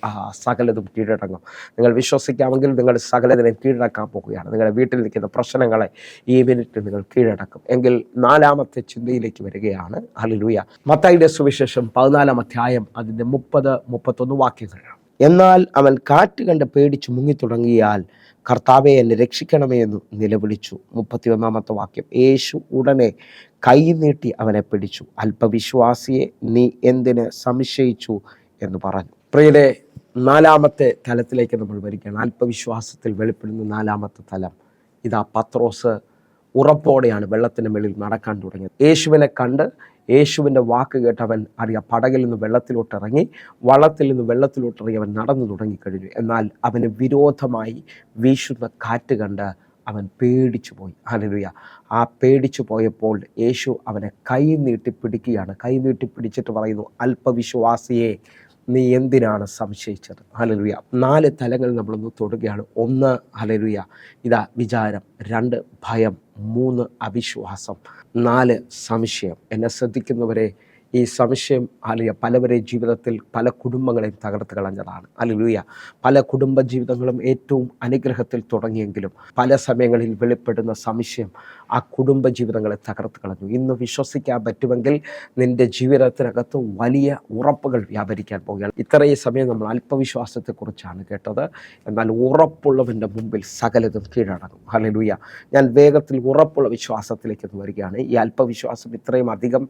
സകലതും കീഴടങ്ങും. നിങ്ങൾ വിശ്വസിക്കാമെങ്കിൽ നിങ്ങൾ സകലതിനെയും കീഴടക്കാൻ പോകുകയാണ്. നിങ്ങളുടെ വീട്ടിൽ നിൽക്കുന്ന പ്രശ്നങ്ങളെ ഈ മിനിറ്റ് നിങ്ങൾ കീഴടക്കും. എങ്കിൽ നാലാമത്തെ ചിന്തയിലേക്ക് വരികയാണ്. ഹല്ലേലൂയ. മത്തായിയുടെ സുവിശേഷം 14-ാം അധ്യായം അതിൻ്റെ 30-31 വാക്യങ്ങൾ. എന്നാൽ അവൻ കാറ്റ് കണ്ട് പേടിച്ച് മുങ്ങിത്തുടങ്ങിയാൽ കർത്താവെ എന്നെ രക്ഷിക്കണമേ എന്ന് നിലവിളിച്ചു. 31-ാമത്തെ വാക്യം. യേശു ഉടനെ കൈ നീട്ടി അവനെ പിടിച്ചു. അല്പവിശ്വാസിയെ നീ എന്തിന് സംശയിച്ചു എന്ന് പറഞ്ഞു. പ്രിയരെ, നാലാമത്തെ തലത്തിലേക്ക് നമ്മൾ വരികയാണ്. അല്പവിശ്വാസത്തിൽ വെളിപ്പെടുന്ന നാലാമത്തെ തലം ഇതാ. പത്രോസ് ഉറപ്പോടെയാണ് വെള്ളത്തിൻ്റെ മേളിൽ നടക്കാൻ തുടങ്ങിയത്. യേശുവിനെ കണ്ട് യേശുവിൻ്റെ വാക്ക് കേട്ട് അവൻ പടകിൽ നിന്ന് വെള്ളത്തിലോട്ടിറങ്ങി, വള്ളത്തിൽ നിന്ന് വെള്ളത്തിലോട്ടിറങ്ങി അവൻ നടന്നു തുടങ്ങിക്കഴിഞ്ഞു. എന്നാൽ അവന് വിരോധമായി വീശുന്ന കാറ്റ് കണ്ട് അവൻ പേടിച്ചു പോയി. ഹല്ലേലൂയ. ആ പേടിച്ചു പോയപ്പോൾ യേശു അവനെ കൈ നീട്ടി പിടിക്കുകയാണ്. കൈ നീട്ടി പിടിച്ചിട്ട് പറയുന്നു, അല്പവിശ്വാസിയെ നീ എന്തിനാണ് സംശയിച്ചത്? ഹല്ലേലൂയ. 4 തലങ്ങൾ നമ്മളൊന്ന് തൊടുകയാണ്. 1 ഹല്ലേലൂയ ഇതാ വിചാരം, 2 ഭയം, 3 അവിശ്വാസം, 4 സംശയം. എന്നെ ശ്രദ്ധിക്കുന്നവരെ, ഈ സംശയം പലവരെ ജീവിതത്തിൽ പല കുടുംബങ്ങളെയും തകർത്ത് കളഞ്ഞതാണ്. ഹല്ലേലൂയ. പല കുടുംബ ജീവിതങ്ങളും ഏറ്റവും അനുഗ്രഹത്തിൽ തുടങ്ങിയെങ്കിലും പല സമയങ്ങളിൽ വെളിപ്പെടുന്ന സംശയം ആ കുടുംബ ജീവിതങ്ങളെ തകർത്ത് കളഞ്ഞു. ഇന്ന് വിശ്വസിക്കാൻ പറ്റുമെങ്കിൽ നിൻ്റെ ജീവിതത്തിനകത്ത് വലിയ ഉറപ്പുകൾ വ്യാപരിക്കാൻ പോവുകയാണ്. ഇത്രയും സമയം നമ്മൾ അല്പവിശ്വാസത്തെക്കുറിച്ചാണ് കേട്ടത്. എന്നാൽ ഉറപ്പുള്ളവൻ്റെ മുമ്പിൽ സകലതും കീഴടങ്ങും. ഹല്ലേലൂയ. ഞാൻ വേഗത്തിൽ ഉറപ്പുള്ള വിശ്വാസത്തിലേക്ക് വരികയാണ്. ഈ അല്പവിശ്വാസം ഇത്രയും അധികം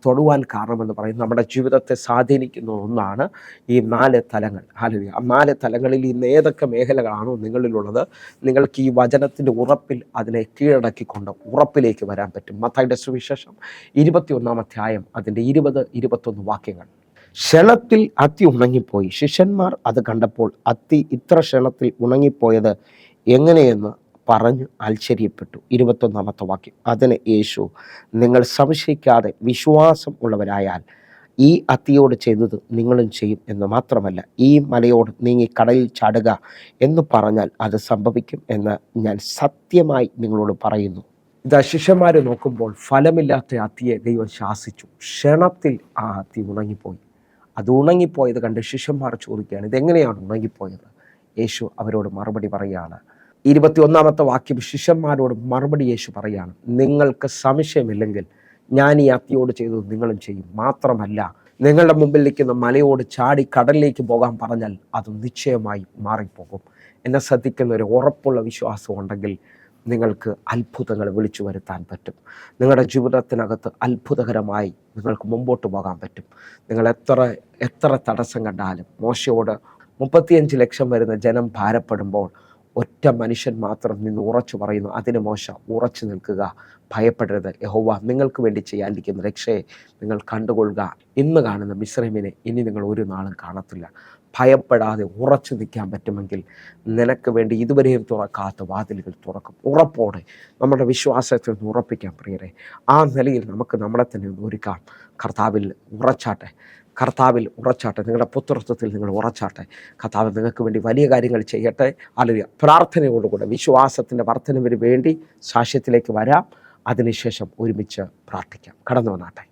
തൊടുവാൻ കാരണമെന്ന് പറയും നമ്മുടെ ജീവിതത്തെ സ്വാധീനിക്കുന്ന ഒന്നാണ് ഈ 4 തലങ്ങൾ. ഹല്ലേലൂയ. ആ 4 തലങ്ങളിൽ ഇന്ന് ഏതൊക്കെ മേഖലകളാണോ നിങ്ങളിലുള്ളത്, നിങ്ങൾക്ക് ഈ വചനത്തിൻ്റെ ഉറപ്പിൽ അതിനെ കീഴടക്കിക്കൊണ്ട് ഉറപ്പിലേക്ക് വരാൻ പറ്റും. മത്തായിയുടെ സുവിശേഷം 21-ാം അധ്യായം അതിൻ്റെ 20-21 വാക്യങ്ങൾ. ക്ഷണത്തിൽ അത്തി ഉണങ്ങിപ്പോയി. ശിഷ്യന്മാർ അത് കണ്ടപ്പോൾ അത്തി ഇത്ര ക്ഷണത്തിൽ ഉണങ്ങിപ്പോയത് എങ്ങനെയെന്ന് പറഞ്ഞ് ആശ്ചര്യപ്പെട്ടു. 21-ാമത്തെ വാക്യം. അതിന് യേശു, നിങ്ങൾ സംശയിക്കാതെ വിശ്വാസം ഉള്ളവരായാൽ ഈ അത്തിയോട് ചെയ്തത് നിങ്ങളും ചെയ്യും എന്ന് മാത്രമല്ല, ഈ മലയോട് നീങ്ങി കടലിൽ ചാടുക എന്ന് പറഞ്ഞാൽ അത് സംഭവിക്കും എന്ന് ഞാൻ സത്യമായി നിങ്ങളോട് പറയുന്നു. ഇതാ ശിഷ്യന്മാർ നോക്കുമ്പോൾ ഫലമില്ലാത്ത അത്തിയെ ദൈവം ശാസിച്ചു. ക്ഷണത്തിൽ ആ അത്തി ഉണങ്ങിപ്പോയി. അത് ഉണങ്ങിപ്പോയത് കണ്ട് ശിഷ്യന്മാർ ചോദിക്കുകയാണ്, ഇതെങ്ങനെയാണ് ഉണങ്ങിപ്പോയത്? യേശു അവരോട് മറുപടി പറയുകയാണ്. 21-ാമത്തെ വാക്യം. ശിഷ്യന്മാരോട് മറുപടി യേശു പറയുകയാണ്, നിങ്ങൾക്ക് സംശയമില്ലെങ്കിൽ ഞാൻ ഈ അത്തിയോട് ചെയ്തത് നിങ്ങളും ചെയ്യും. മാത്രമല്ല, നിങ്ങളുടെ മുമ്പിൽ നിൽക്കുന്ന മലയോട് ചാടി കടലിലേക്ക് പോകാൻ പറഞ്ഞാൽ അത് നിശ്ചയമായി മാറിപ്പോകും. എന്നെ ശ്രദ്ധിക്കുന്ന ഒരു ഉറപ്പുള്ള വിശ്വാസം ഉണ്ടെങ്കിൽ നിങ്ങൾക്ക് അത്ഭുതങ്ങൾ വിളിച്ചു വരുത്താൻ പറ്റും. നിങ്ങളുടെ ജീവിതത്തിനകത്ത് അത്ഭുതകരമായി നിങ്ങൾക്ക് മുമ്പോട്ട് പോകാൻ പറ്റും. നിങ്ങൾ എത്ര തടസ്സം കണ്ടാലും, മോശയോട് 35 ലക്ഷം വരുന്ന ജനം ഭാരപ്പെടുമ്പോൾ ഒറ്റ മനുഷ്യൻ മാത്രം നിന്ന് ഉറച്ചു പറയുന്നു, അതിന് മോശ ഉറച്ചു നിൽക്കുക, ഭയപ്പെടരുത്, യഹോവ നിങ്ങൾക്ക് വേണ്ടി ചെയ്യാനിരിക്കുന്ന രക്ഷയെ നിങ്ങൾ കണ്ടുകൊള്ളുക. ഇന്ന് കാണുന്ന മിസ്രൈമിനെ ഇനി നിങ്ങൾ ഒരു നാളും കാണത്തില്ല. ഭയപ്പെടാതെ ഉറച്ചു നിൽക്കാൻ പറ്റുമെങ്കിൽ നിനക്ക് വേണ്ടി ഇതുവരെയും തുറക്കാത്ത വാതിലുകൾ തുറക്കും. ഉറപ്പോടെ നമ്മുടെ വിശ്വാസത്തെ ഒന്ന് ഉറപ്പിക്കാൻ പ്രിയരെ. ആ നിലയിൽ നമുക്ക് നമ്മളെ തന്നെ ഒന്ന് ഒരുക്കാം. കർത്താവിൽ ഉറച്ചാട്ടെ, കർത്താവിൽ ഉറച്ചാട്ടെ. നിങ്ങളുടെ പുത്രത്വത്തിൽ നിങ്ങൾ ഉറച്ചാട്ടെ. കർത്താവ് നിങ്ങൾക്ക് വേണ്ടി വലിയ കാര്യങ്ങൾ ചെയ്യട്ടെ. അല്ലെങ്കിൽ പ്രാർത്ഥനയോടുകൂടെ വിശ്വാസത്തിൻ്റെ വർധനവിന് വേണ്ടി സാക്ഷ്യത്തിലേക്ക് വരാം. അതിനുശേഷം ഒരുമിച്ച് പ്രാർത്ഥിക്കാം. കടന്നു വന്നാട്ടെ.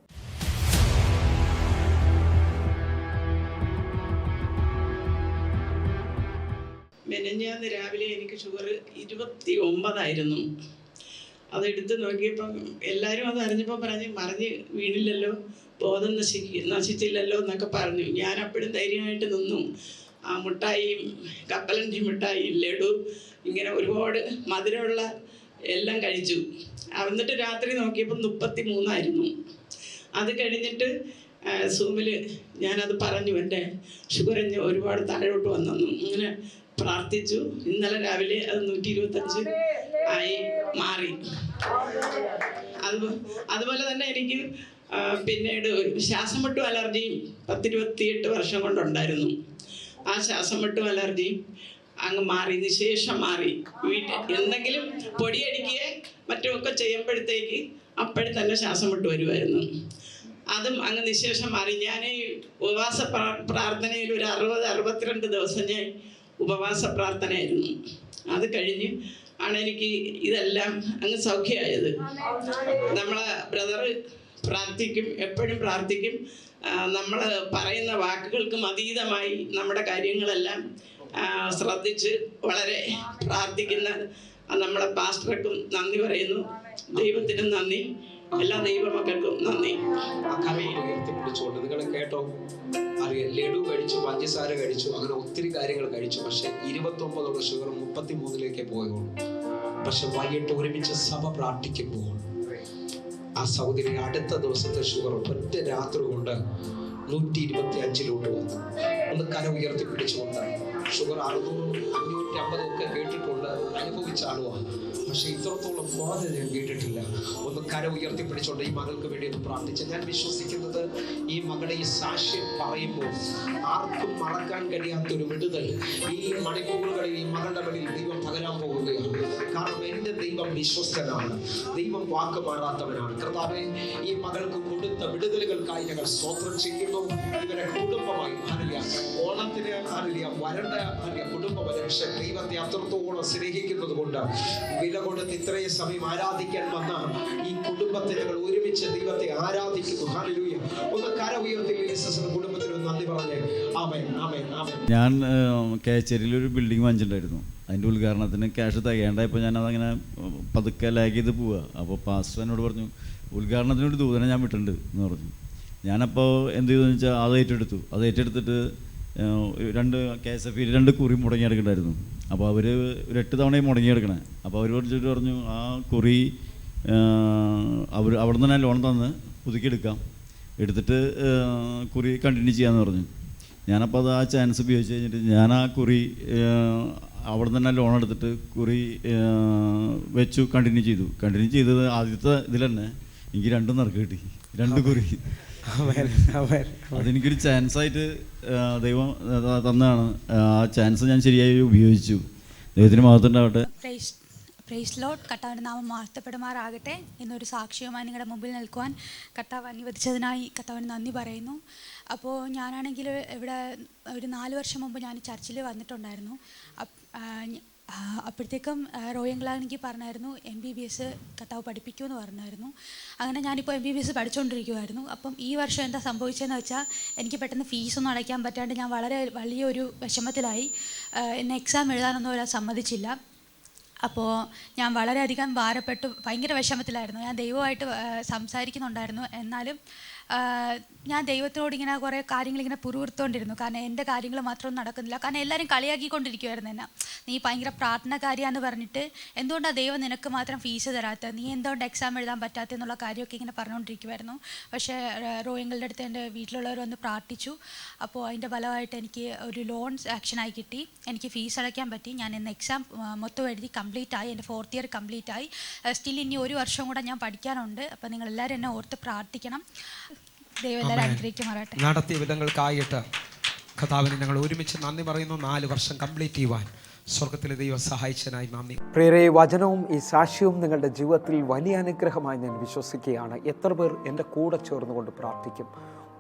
മെനഞ്ഞാന്ന് രാവിലെ എനിക്ക് ഷുഗർ 29 അതെടുത്ത് നോക്കിയപ്പം എല്ലാവരും അത് അറിഞ്ഞപ്പോൾ മറിഞ്ഞ് വീണില്ലല്ലോ, ബോധം നശിച്ചില്ലല്ലോ എന്നൊക്കെ പറഞ്ഞു. ഞാൻ അപ്പോഴും ധൈര്യമായിട്ട് നിന്നു. ആ മുട്ടായിയും കപ്പലണ്ടി മിഠായിയും ലഡു ഇങ്ങനെ ഒരുപാട് മധുരമുള്ള എല്ലാം കഴിച്ചു. എന്നിട്ട് രാത്രി നോക്കിയപ്പോൾ 33. അത് കഴിഞ്ഞിട്ട് സൂമിൽ ഞാനത് പറഞ്ഞു, എൻ്റെ ഷുഗർ ഒരുപാട് താഴോട്ട് വന്നു. അങ്ങനെ പ്രാർത്ഥിച്ചു. ഇന്നലെ രാവിലെ അത് 125 ആയി മാറി. അതുപോലെ തന്നെ എനിക്ക് പിന്നീട് ശ്വാസം മുട്ടും അലർജിയും 10-28 വർഷം കൊണ്ടുണ്ടായിരുന്നു. ആ ശ്വാസം മുട്ടും അലർജിയും അങ്ങ് മാറി, നിശേഷം മാറി. എന്തെങ്കിലും പൊടിയടിക്കുകയോ മറ്റുമൊക്കെ ചെയ്യുമ്പോഴത്തേക്ക് അപ്പോഴും തന്നെ ശ്വാസം മുട്ട് വരുമായിരുന്നു. അതും അങ്ങ് നിശേഷം മാറി. ഞാൻ ഈ ഉപവാസ പ്രാർത്ഥനയിൽ ഒരു 60-62 ദിവസം ഞാൻ ഉപവാസ പ്രാർത്ഥനയായിരുന്നു. അത് കഴിഞ്ഞ് ആണ് എനിക്ക് ഇതെല്ലാം അങ്ങ് സൗഖ്യമായത്. നമ്മളെ ബ്രദർ പ്രാർത്ഥിക്കും, എപ്പോഴും പ്രാർത്ഥിക്കും. നമ്മൾ പറയുന്ന വാക്കുകൾക്കും അതീതമായി നമ്മുടെ കാര്യങ്ങളെല്ലാം ശ്രദ്ധിച്ച് വളരെ പ്രാർത്ഥിക്കുന്ന നമ്മളെ പാസ്റ്റർക്കും നന്ദി പറയുന്നു. ദൈവത്തിനും നന്ദി, എല്ലാ ദൈവമക്കൾക്കും നന്ദി. ഉയർത്തിപ്പിടിച്ചുകൊണ്ട് നിങ്ങൾ കേട്ടോ, അറിയാം, ലഡു കഴിച്ചു, പഞ്ചസാര കഴിച്ചു, അങ്ങനെ ഒത്തിരി കാര്യങ്ങൾ കഴിച്ചു. പക്ഷെ 29 ഷുഗർ 33 പോയുള്ളൂ. പക്ഷെ വൈകിട്ട് ഒരുമിച്ച് സഭ പ്രാർത്ഥിക്കുമ്പോൾ ആ സഹോദരി അടുത്ത ദിവസത്തെ ഷുഗർ ഒറ്റ രാത്രി കൊണ്ട് 125 വന്നു. ഒന്ന് കര ഉയർത്തിപ്പിടിച്ചുകൊണ്ട് ഷുഗർ 600, 550 ഒക്കെ കേട്ടിട്ടുണ്ട്, അനുഭവിച്ച ആളുമാണ്. പക്ഷെ ഇത്രത്തോളം കുറഞ്ഞ ഞാൻ കേട്ടിട്ടില്ല. ഒന്ന് കര ഉയർത്തിപ്പിടിച്ചുകൊണ്ട് ഈ മകൾക്ക് വേണ്ടി ഒന്ന് പ്രാർത്ഥിച്ച. ഞാൻ വിശ്വസിക്കുന്നത് ഈ മകളുടെ ഈ സാക്ഷ്യം പറയുമ്പോൾ ആർക്കും മറക്കാൻ കഴിയാത്തൊരു വിടുതൽ ഈ മണിക്കൂറുകളിൽ ഈ മകളുടെ വഴിയിൽ ദൈവം പകരാൻ പോകുകയാണ്. കാരണം എൻ്റെ ദൈവം വിശ്വസ്തനാണ്, ദൈവം വാക്ക് മാറാത്തവനാണ്. കർത്താവേ, ഈ മകൾക്ക് കൊടുത്ത വിടുതലുകൾക്കായി ഞങ്ങൾ സ്തോത്രം ചെയ്യുന്നു. ഇവരെ കുടുംബമായി ഓണത്തിന് വരണ്ട കുടുംബം, പക്ഷെ ദൈവത്തെ അത്രത്തോളം സ്നേഹിക്കുന്നത് കൊണ്ട് വില കൊടുത്ത് ഇത്രയും സമയം ആരാധിക്കാൻ വന്ന ഈ കുടുംബത്തെ ഞങ്ങൾ ഒരുമിച്ച് ദൈവത്തെ ആരാധിക്കുന്നു. ഹല്ലേലൂയ. ഒന്ന് കര ഉയർത്തി കുടുംബത്തിന് നന്ദി പറഞ്ഞേ. ആമേൻ, ആമേൻ, ആമേൻ. ഞാൻ കേച്ചേരിയിൽ ഒരു ബിൽഡിംഗ് വാങ്ങിച്ചിട്ടുണ്ടായിരുന്നു. അതിൻ്റെ ഉദ്ഘാടനത്തിന് ക്യാഷ് തികേണ്ടായപ്പോൾ ഞാനതങ്ങനെ പതുക്കെ ലാഗ് ചെയ്ത് പോവുക. അപ്പോൾ പാസ്റ്റർ എന്നോട് പറഞ്ഞു, ഉദ്ഘാടനത്തിനൊരു ദൂതനെ ഞാൻ വിട്ടിട്ടുണ്ട് എന്ന് പറഞ്ഞു. ഞാനപ്പോൾ എന്ത് ചെയ്തെന്ന് വെച്ചാൽ അത് ഏറ്റെടുത്തിട്ട് 2 KSFE 2 കുറി മുടങ്ങിയെടുക്കണ്ടായിരുന്നു. അപ്പോൾ അവർ ഒരു 8 തവണയും മുടങ്ങിയെടുക്കണേ. അപ്പോൾ അവർ വിളിച്ചിട്ട് പറഞ്ഞു, ആ കുറി അവിടെ നിന്ന് ലോൺ തന്ന് പുതുക്കിയെടുക്കാം, എടുത്തിട്ട് കുറി കണ്ടിന്യൂ ചെയ്യാമെന്ന് പറഞ്ഞു. ഞാനപ്പോൾ അത് ആ ചാൻസ് ഉപയോഗിച്ച് കഴിഞ്ഞിട്ട് ഞാൻ ആ കുറി അവിടെ നിന്ന് തന്നെ ലോൺ എടുത്തിട്ട് കുറി വെച്ചു, കണ്ടിന്യൂ ചെയ്തത് ആദ്യത്തെ ഇതിൽ തന്നെ എനിക്ക് 2 നറുക്ക് കിട്ടി, 2 കുറി. അതെനിക്കൊരു ചാൻസായിട്ട് ദൈവം തന്നതാണ്. ആ ചാൻസ് ഞാൻ ശരിയായി ഉപയോഗിച്ചു. ദൈവത്തിന് മഹത്വമുണ്ടാവട്ടെ. Praise Lord. കർത്താവിൻ്റെ നാമം വാഴ്ത്തപ്പെടുമാറാകട്ടെ. എന്നൊരു സാക്ഷ്യവുമായി നിങ്ങളുടെ മുമ്പിൽ നിൽക്കുവാൻ കർത്താവ് അനുവദിച്ചതിനായി കർത്താവിന് നന്ദി പറയുന്നു. അപ്പോൾ ഞാനാണെങ്കിൽ ഇവിടെ ഒരു 4 വർഷം മുമ്പ് ഞാൻ ചർച്ചിൽ വന്നിട്ടുണ്ടായിരുന്നു. അപ്പോഴത്തേക്കും റോയങ്കളാണെങ്കിൽ പറഞ്ഞായിരുന്നു MBBS കർത്താവ് പഠിപ്പിക്കുമെന്ന് പറഞ്ഞായിരുന്നു. അങ്ങനെ ഞാനിപ്പോൾ MBBS പഠിച്ചുകൊണ്ടിരിക്കുമായിരുന്നു. അപ്പം ഈ വർഷം എന്താ സംഭവിച്ചതെന്ന് വെച്ചാൽ എനിക്ക് പെട്ടെന്ന് ഫീസൊന്നും അടയ്ക്കാൻ പറ്റാണ്ട് ഞാൻ വളരെ വലിയൊരു വിഷമത്തിലായി. എന്നെ എക്സാം എഴുതാനൊന്നും അവർ സമ്മതിച്ചില്ല. അപ്പോൾ ഞാൻ വളരെയധികം ഭാരപ്പെട്ടു, ഭയങ്കര വിഷമത്തിലായിരുന്നു. ഞാൻ ദൈവമായിട്ട് സംസാരിക്കുന്നുണ്ടായിരുന്നു. എന്നാലും ഞാൻ ദൈവത്തിനോട് ഇങ്ങനെ കുറേ കാര്യങ്ങളിങ്ങനെ പുറത്തുകൊണ്ടിരുന്നു. കാരണം എൻ്റെ കാര്യങ്ങൾ മാത്രമൊന്നും നടക്കുന്നില്ല. കാരണം എല്ലാവരും കളിയാക്കിക്കൊണ്ടിരിക്കുമായിരുന്നു എന്നെ. നീ ഭയങ്കര പ്രാർത്ഥനക്കാരിയാന്ന് പറഞ്ഞിട്ട് എന്തുകൊണ്ടാണ് ദൈവം നിനക്ക് മാത്രം ഫീസ് തരാത്തത്, നീ എന്തുകൊണ്ട് എക്സാം എഴുതാൻ പറ്റാത്തെന്നുള്ള കാര്യമൊക്കെ ഇങ്ങനെ പറഞ്ഞുകൊണ്ടിരിക്കുമായിരുന്നു. പക്ഷേ റോയങ്ങളുടെ അടുത്ത് എൻ്റെ വീട്ടിലുള്ളവർ വന്ന് പ്രാർത്ഥിച്ചു. അപ്പോൾ അതിൻ്റെ ഫലമായിട്ട് എനിക്ക് ഒരു ലോൺ ആക്ഷനായി കിട്ടി. എനിക്ക് ഫീസ് അടയ്ക്കാൻ പറ്റി. ഞാൻ ഇന്ന് എക്സാം മൊത്തം എഴുതി കംപ്ലീറ്റ് ആയി. എൻ്റെ 4th ഇയർ കംപ്ലീറ്റ് ആയി. സ്റ്റിൽ ഇനി 1 വർഷം കൂടെ ഞാൻ പഠിക്കാനുണ്ട്. അപ്പോൾ നിങ്ങളെല്ലാവരും എന്നെ ഓർത്ത് പ്രാർത്ഥിക്കണം. നടത്തിയ വിധങ്ങൾക്കായിട്ട് കർത്താവിനെ ഞങ്ങൾ ഒരുമിച്ച് നന്ദി പറയുന്നു. 4 വർഷം കംപ്ലീറ്റ് ചെയ്യുവാൻ സ്വർഗത്തിലെ ദൈവം സഹായിച്ചതിനായി നന്ദി. പ്രിയരേ, വചനവും ഈ സാക്ഷ്യവും നിങ്ങളുടെ ജീവിതത്തിൽ വലിയ അനുഗ്രഹമായി ഞാൻ വിശ്വസിക്കുകയാണ്. എത്ര പേർ എൻ്റെ കൂടെ ചേർന്നുകൊണ്ട് പ്രാർത്ഥിക്കും?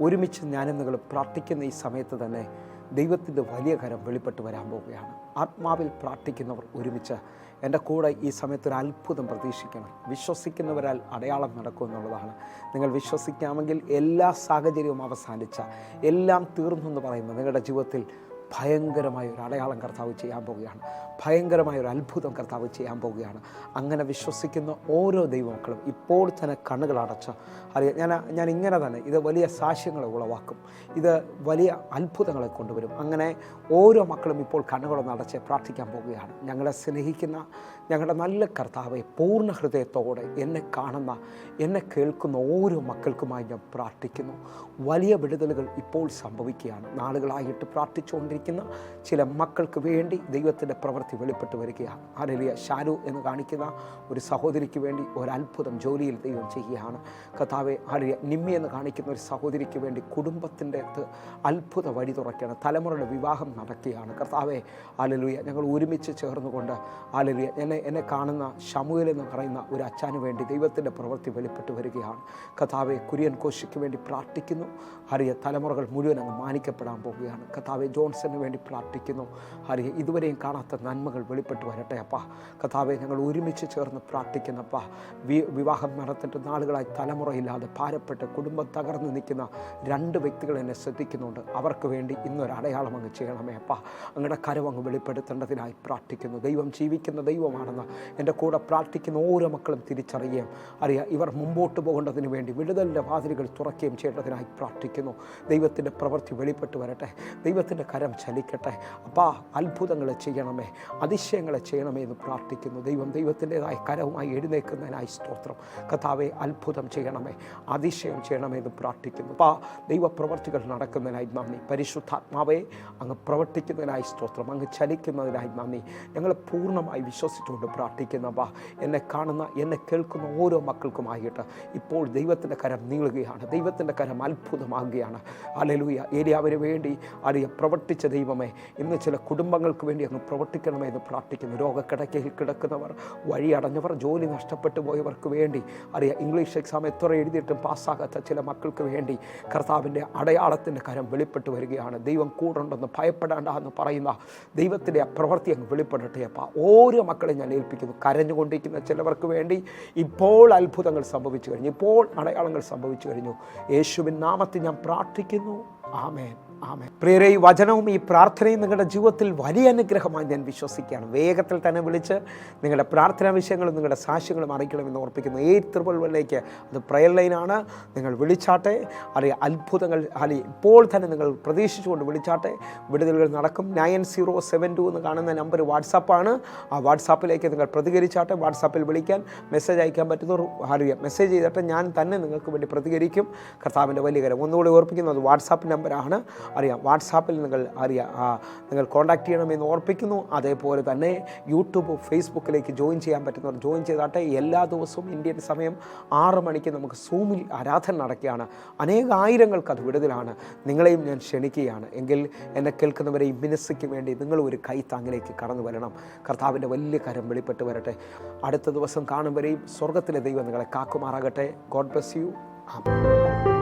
ഒരുമിച്ച് ഞാനും നിങ്ങൾ പ്രാർത്ഥിക്കുന്ന ഈ സമയത്ത് തന്നെ ദൈവത്തിൻ്റെ വലിയ കരം വെളിപ്പെട്ട് വരാൻ പോവുകയാണ്. ആത്മാവിൽ പ്രാർത്ഥിക്കുന്നവർ ഒരുമിച്ച് എൻ്റെ കൂടെ ഈ സമയത്ത് ഒരു അത്ഭുതം പ്രതീക്ഷിക്കണം. വിശ്വസിക്കുന്നവരാൽ അടയാളം നടക്കുമെന്നുള്ളതാണ്. നിങ്ങൾ വിശ്വസിക്കാമെങ്കിൽ എല്ലാ സാഹചര്യവും അവസാനിച്ച, എല്ലാം തീർന്നു എന്ന് പറയുന്ന നിങ്ങളുടെ ജീവിതത്തിൽ ഭയങ്കരമായ ഒരു അടയാളം കർത്താവ് ചെയ്യാൻ പോവുകയാണ്. ഭയങ്കരമായ ഒരു അത്ഭുതം കർത്താവ് ചെയ്യാൻ പോവുകയാണ്. അങ്ങനെ വിശ്വസിക്കുന്ന ഓരോ ദൈവമക്കളും ഇപ്പോൾ തന്നെ കണ്ണുകൾ അടച്ച് ഞാൻ ഇങ്ങനെ തന്നെ ഇത് വലിയ സാക്ഷ്യങ്ങളെ ഉളവാക്കും, ഇത് വലിയ അത്ഭുതങ്ങളെ കൊണ്ടുവരും. അങ്ങനെ ഓരോ മക്കളും ഇപ്പോൾ കണ്ണുകളൊന്ന് അടച്ച് പ്രാർത്ഥിക്കാൻ പോവുകയാണ്. ഞങ്ങളെ സ്നേഹിക്കുന്ന ഞങ്ങളുടെ നല്ല കർത്താവെ, പൂർണ്ണ ഹൃദയത്തോടെ എന്നെ കാണുന്ന, എന്നെ കേൾക്കുന്ന ഓരോ മക്കൾക്കുമായി ഞാൻ പ്രാർത്ഥിക്കുന്നു. വലിയ വിടുതലുകൾ ഇപ്പോൾ സംഭവിക്കുകയാണ്. നാളുകളായിട്ട് പ്രാർത്ഥിച്ചുകൊണ്ടിരിക്കുന്ന ചില മക്കൾക്ക് വേണ്ടി ദൈവത്തിൻ്റെ പ്രവൃത്തി വെളിപ്പെട്ട് വരികയാണ്. ഹല്ലേലൂയ. ഷാരു എന്ന് കാണിക്കുന്ന ഒരു സഹോദരിക്ക് വേണ്ടി ഒരത്ഭുതം ജോലിയിൽ ദൈവം ചെയ്യുകയാണ്. കർത്താവെ, ഹല്ലേലൂയ. നിമ്മി എന്ന് കാണിക്കുന്ന ഒരു സഹോദരിക്ക് വേണ്ടി കുടുംബത്തിൻ്റെ അത്ഭുത വഴി തുറക്കുകയാണ്. തലമുറയുടെ വിവാഹം നടക്കുകയാണ്. കർത്താവെ, ഹല്ലേലൂയ. ഞങ്ങൾ ഒരുമിച്ച് ചേർന്നുകൊണ്ട് ഹല്ലേലൂയ എന്നെ തന്നെ എന്നെ കാണുന്ന ശമൂവേൽ എന്ന് പറയുന്ന ഒരു അച്ഛന് വേണ്ടി ദൈവത്തിൻ്റെ പ്രവൃത്തി വെളിപ്പെട്ട് വരികയാണ്. കർത്താവെ, കുര്യൻ കോശിക്ക് വേണ്ടി പ്രാർത്ഥിക്കുന്നു. തലമുറകൾ മുഴുവൻ അങ്ങ് മാനിക്കപ്പെടാൻ പോവുകയാണ്. കർത്താവെ, ജോൺസന് വേണ്ടി പ്രാർത്ഥിക്കുന്നു. ഇതുവരെയും കാണാത്ത നന്മകൾ വെളിപ്പെട്ട് വരട്ടെ അപ്പാ. കർത്താവെ, ഞങ്ങൾ ഒരുമിച്ച് ചേർന്ന് പ്രാർത്ഥിക്കുന്നപ്പാ. വിവാഹം നടത്തിയിട്ട് നാളുകളായി തലമുറയില്ലാതെ ഭാരപ്പെട്ട് കുടുംബം തകർന്ന് നിൽക്കുന്ന 2 വ്യക്തികൾ എന്നെ ശ്രദ്ധിക്കുന്നുണ്ട്. അവർക്ക് വേണ്ടി ഇന്നൊരു അടയാളം അങ്ങ് ചെയ്യണമേ അപ്പാ. അങ്ങയുടെ കരം അങ്ങ് വെളിപ്പെടുത്തേണ്ടതിനായി പ്രാർത്ഥിക്കുന്നു. ദൈവം ജീവിക്കുന്ന ദൈവമാണെന്ന് എൻ്റെ കൂടെ പ്രാർത്ഥിക്കുന്ന ഓരോ മക്കളും തിരിച്ചറിയുകയും ഇവർ മുമ്പോട്ട് പോകേണ്ടതിന് വേണ്ടി വിടുതലിൻ്റെ വാതിലുകൾ തുറക്കുകയും ചെയ്യേണ്ടതിനായി പ്രാർത്ഥിക്കുന്നു. ദൈവത്തിൻ്റെ പ്രവൃത്തി വെളിപ്പെട്ട് വരട്ടെ. ദൈവത്തിൻ്റെ കരം ചലിക്കട്ടെ അപ്പാ. അത്ഭുതങ്ങൾ ചെയ്യണമേ, അതിശയങ്ങളെ ചെയ്യണമേ എന്ന് പ്രാർത്ഥിക്കുന്നു. ദൈവത്തിൻ്റെതായ കരവുമായി എഴുന്നേൽക്കുന്നതിനായി സ്തോത്രം. കർത്താവെ, അത്ഭുതം ചെയ്യണമേ, അതിശയം ചെയ്യണമേ എന്ന് പ്രാർത്ഥിക്കുന്നു. അപ്പാ, ദൈവപ്രവർത്തികൾ നടക്കുന്നതിനായി നന്ദി. പരിശുദ്ധാത്മാവേ, അങ്ങ് പ്രവർത്തിക്കുന്നതിനായി സ്തോത്രം. അങ്ങ് ചലിക്കുന്നതിനായി നന്ദി. ഞങ്ങൾ പൂർണ്ണമായി വിശ്വസിച്ചുകൊണ്ട് പ്രാർത്ഥിക്കുന്നപ്പാ. എന്നെ കാണുന്ന, എന്നെ കേൾക്കുന്ന ഓരോ മക്കൾക്കുമായിട്ട് ഇപ്പോൾ ദൈവത്തിൻ്റെ കരം നീളുകയാണ്. ദൈവത്തിൻ്റെ കരം അത്ഭുതമാകുകയാണ്. ഹല്ലേലൂയ. ഏലിയാവിന് വേണ്ടി പ്രവർത്തിച്ച ദൈവമേ, ഇന്ന് ചില കുടുംബങ്ങൾക്ക് വേണ്ടി അങ്ങ് പ്രവർത്തിക്കണമേ എന്ന് പ്രാർത്ഥിക്കുന്നു. രോഗക്കിടക്കയിൽ കിടക്കുന്നവർ, വഴി അടഞ്ഞവർ, ജോലി നഷ്ടപ്പെട്ടു പോയവർക്ക് വേണ്ടി, ഇംഗ്ലീഷ് എക്സാം എത്ര എഴുതിയിട്ടും പാസ്സാകാത്ത ചില മക്കൾക്ക് വേണ്ടി കർത്താവിൻ്റെ അടയാളത്തിൻ്റെ കരം വെളിപ്പെട്ട് വരികയാണ്. ദൈവം കൂടുണ്ടെന്ന് ഭയപ്പെടേണ്ട എന്ന് പറയുന്ന ദൈവത്തിൻ്റെ ആ പ്രവൃത്തി അങ്ങ് വെളിപ്പെടട്ടെ അപ്പം. ഓരോ മക്കളെ ഞാൻ ഏൽപ്പിക്കുന്നു. കരഞ്ഞുകൊണ്ടിരിക്കുന്ന ചിലവർക്ക് വേണ്ടി ഇപ്പോൾ അത്ഭുതങ്ങൾ സംഭവിച്ചു കഴിഞ്ഞു, ഇപ്പോൾ അടയാളങ്ങൾ സംഭവിച്ചു കഴിഞ്ഞു. യേശുവിൻ നാമത്തിൽ ഞാൻ പ്രാർത്ഥിക്കുന്നു. ആമേൻ, ആമേൻ. പ്രിയരേ, ഈ വചനവും ഈ പ്രാർത്ഥനയും നിങ്ങളുടെ ജീവിതത്തിൽ വലിയ അനുഗ്രഹമായി ഞാൻ വിശ്വസിക്കുകയാണ്. വേഗത്തിൽ തന്നെ വിളിച്ച് നിങ്ങളുടെ പ്രാർത്ഥനാ വിഷയങ്ങളും നിങ്ങളുടെ സാക്ഷ്യങ്ങളും അറിയിക്കണമെന്ന് ഓർപ്പിക്കുന്നു. 811 അത് പ്രയർ ലൈനാണ്. നിങ്ങൾ വിളിച്ചാട്ടെ. അത്ഭുതങ്ങൾ ഇപ്പോൾ തന്നെ നിങ്ങൾ പ്രതീക്ഷിച്ചുകൊണ്ട് വിളിച്ചാട്ടെ. വിടുതലുകൾ നടക്കും. 9072 എന്ന് കാണുന്ന നമ്പർ വാട്സാപ്പാണ്. ആ വാട്സാപ്പിലേക്ക് നിങ്ങൾ പ്രതികരിച്ചാട്ടെ. വാട്സാപ്പിൽ വിളിക്കാൻ, മെസ്സേജ് അയക്കാൻ പറ്റുന്നവർ മെസ്സേജ് ചെയ്തിട്ട് ഞാൻ തന്നെ നിങ്ങൾക്ക് വേണ്ടി പ്രതികരിക്കും. കർത്താവിൻ്റെ വലിയ കാര്യം ഒന്നുകൂടി ഓർപ്പിക്കുന്നത് വാട്സാപ്പ് നമ്പറാണ്. വാട്സാപ്പിൽ നിങ്ങൾ കോൺടാക്ട് ചെയ്യണമെന്ന് ഓർപ്പിക്കുന്നു. അതേപോലെ തന്നെ യൂട്യൂബ്, ഫേസ്ബുക്കിലേക്ക് ജോയിൻ ചെയ്യാൻ പറ്റുന്നവർ ജോയിൻ ചെയ്താട്ടെ. എല്ലാ ദിവസവും ഇന്ത്യൻ സമയം 6 മണിക്ക് നമുക്ക് സൂമിൽ ആരാധന നടക്കുകയാണ്. അനേകായിരങ്ങൾക്ക് അത് വിടുതലാണ്. നിങ്ങളെയും ഞാൻ ക്ഷണിക്കുകയാണ്. എങ്കിൽ എന്നെ കേൾക്കുന്നവരെ ഈ മിനിസ്ട്രിക്ക് വേണ്ടി നിങ്ങൾ ഒരു കൈത്താങ്ങിലേക്ക് കടന്നു വരണം. കർത്താവിൻ്റെ വലിയ കരം വെളിപ്പെട്ട് വരട്ടെ. അടുത്ത ദിവസം കാണും വരെയും സ്വർഗത്തിലെ ദൈവം നിങ്ങളെ കാക്കുമാറാകട്ടെ. God bless you. ആമേൻ.